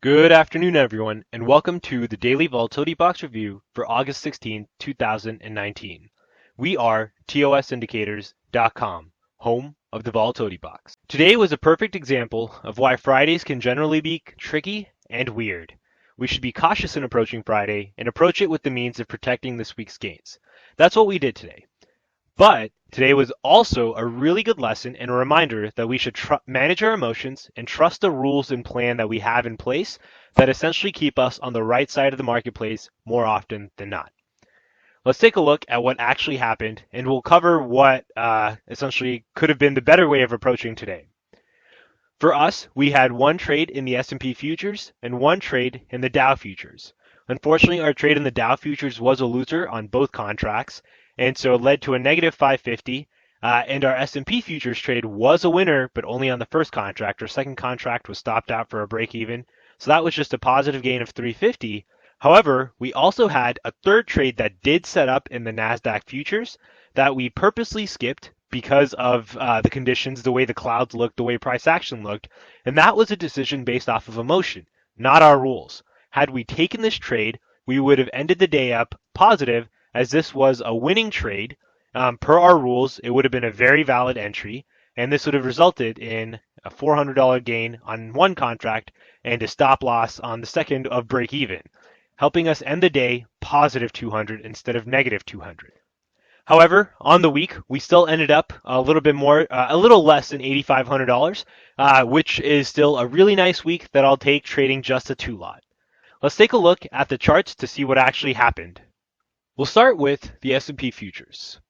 Good afternoon, everyone, and welcome to the Daily Volatility Box Review for August 16, 2019. We are TOSindicators.com, home of the Volatility Box. Today was a perfect example of why Fridays can generally be tricky and weird. We should be cautious in approaching Friday and approach it with the means of protecting this week's gains. That's what we did today. But today was also a really good lesson and a reminder that we should manage our emotions and trust the rules and plan that we have in place that essentially keep us on the right side of the marketplace more often than not. Let's take a look at what actually happened, and we'll cover what essentially could have been the better way of approaching today. For us, we had one trade in the S&P futures and one trade in the Dow futures. Unfortunately, our trade in the Dow futures was a loser on both contracts, and so it led to a negative 550. And our S&P futures trade was a winner, but only on the first contract. Our second contract was stopped out for a break even, so that was just a positive gain of 350. However, we also had a third trade that did set up in the NASDAQ futures that we purposely skipped because of the conditions, the way the clouds looked, the way price action looked, and that was a decision based off of emotion, not our rules. Had we taken this trade, we would have ended the day up positive, as this was a winning trade. Per our rules, it would have been a very valid entry, and this would have resulted in a $400 gain on one contract and a stop loss on the second of break even, helping us end the day positive 200 instead of negative 200. However, on the week, we still ended up a little bit more, a little less than $8,500, which is still a really nice week that I'll take trading just a 2-lot. Let's take a look at the charts to see what actually happened. We'll start with the S&P futures.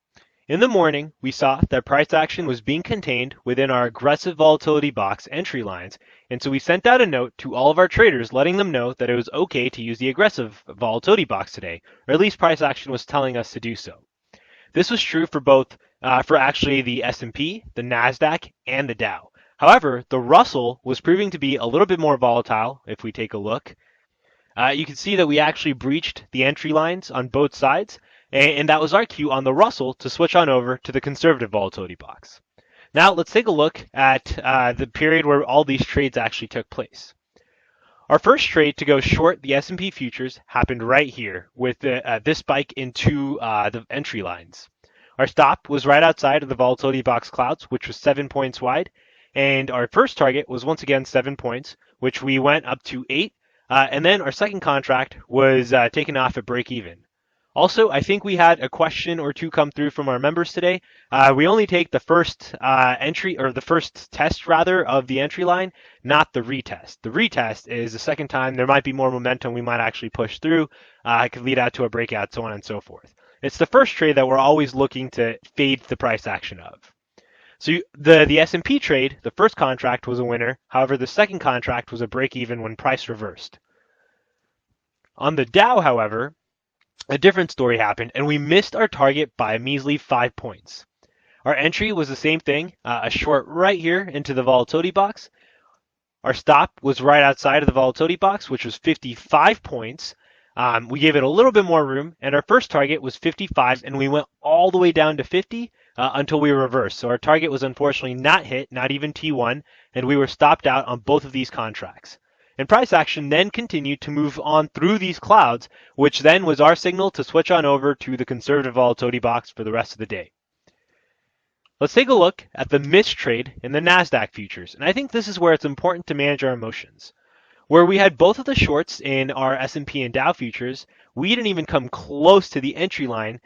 In the morning, we saw that price action was being contained within our aggressive volatility box entry lines, and so we sent out a note to all of our traders letting them know that it was okay to use the aggressive volatility box today, or at least price action was telling us to do so. This was true for both, for actually the S&P, the NASDAQ, and the Dow. However, the Russell was proving to be a little bit more volatile if we take a look. You can see that we actually breached the entry lines on both sides, and that was our cue on the Russell to switch on over to the conservative volatility box. Now let's take a look at the period where all these trades actually took place. Our first trade to go short the S&P futures happened right here with this spike into the entry lines. Our stop was right outside of the volatility box clouds, which was 7 points wide, and our first target was once again 7 points, which we went up to 8, and then our second contract was taken off at break even. Also, I think we had a question or two come through from our members today. We only take the first entry, or the first test rather, of the entry line, not the retest. The retest is the second time there might be more momentum, we might actually push through. It could lead out to a breakout, so on and so forth. It's the first trade that we're always looking to fade the price action of. So the S&P trade, the first contract was a winner. However, the second contract was a break even when price reversed. On the Dow, however, a different story happened, and we missed our target by a measly 5 points. Our entry was the same thing, a short right here into the volatility box. Our stop was right outside of the volatility box, which was 55 points. We gave it a little bit more room, and our first target was 55, and we went all the way down to 50 until we reversed. So our target was unfortunately not hit, not even T1, and we were stopped out on both of these contracts. And price action then continued to move on through these clouds, which then was our signal to switch on over to the conservative volatility box for the rest of the day. Let's take a look at the missed trade in the NASDAQ futures. And I think this is where it's important to manage our emotions. Where we had both of the shorts in our S&P and Dow futures, we didn't even come close to the entry line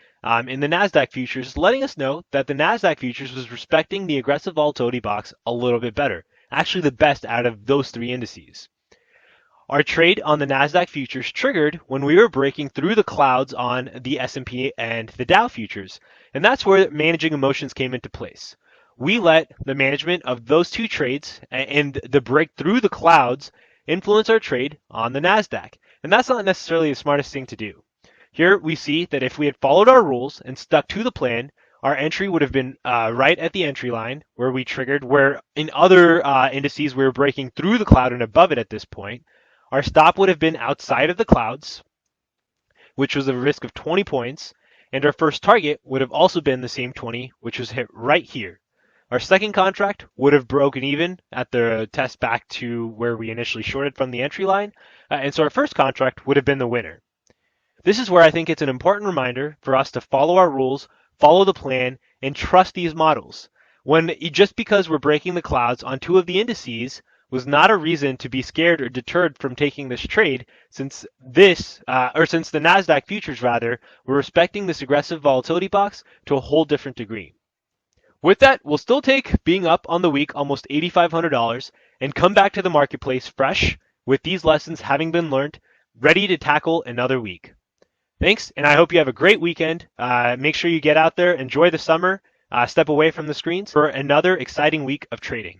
in the NASDAQ futures, letting us know that the NASDAQ futures was respecting the aggressive volatility box a little bit better. Actually the best out of those three indices. Our trade on the NASDAQ futures triggered when we were breaking through the clouds on the S&P and the Dow futures, and that's where managing emotions came into place. We let the management of those two trades and the break through the clouds influence our trade on the NASDAQ, and that's not necessarily the smartest thing to do. Here we see that if we had followed our rules and stuck to the plan, our entry would have been right at the entry line where we triggered, where in other indices we were breaking through the cloud and above it at this point. Our stop would have been outside of the clouds, which was a risk of 20 points, and our first target would have also been the same 20, which was hit right here. Our second contract would have broken even at the test back to where we initially shorted from the entry line, and so our first contract would have been the winner. This is where I think it's an important reminder for us to follow our rules, follow the plan, and trust these models. Just because we're breaking the clouds on two of the indices was not a reason to be scared or deterred from taking this trade, since since the Nasdaq futures rather were respecting this aggressive volatility box to a whole different degree. With that, we'll still take being up on the week almost $8,500 and come back to the marketplace fresh with these lessons having been learned, ready to tackle another week. Thanks, and I hope you have a great weekend. Make sure you get out there, enjoy the summer, step away from the screens for another exciting week of trading.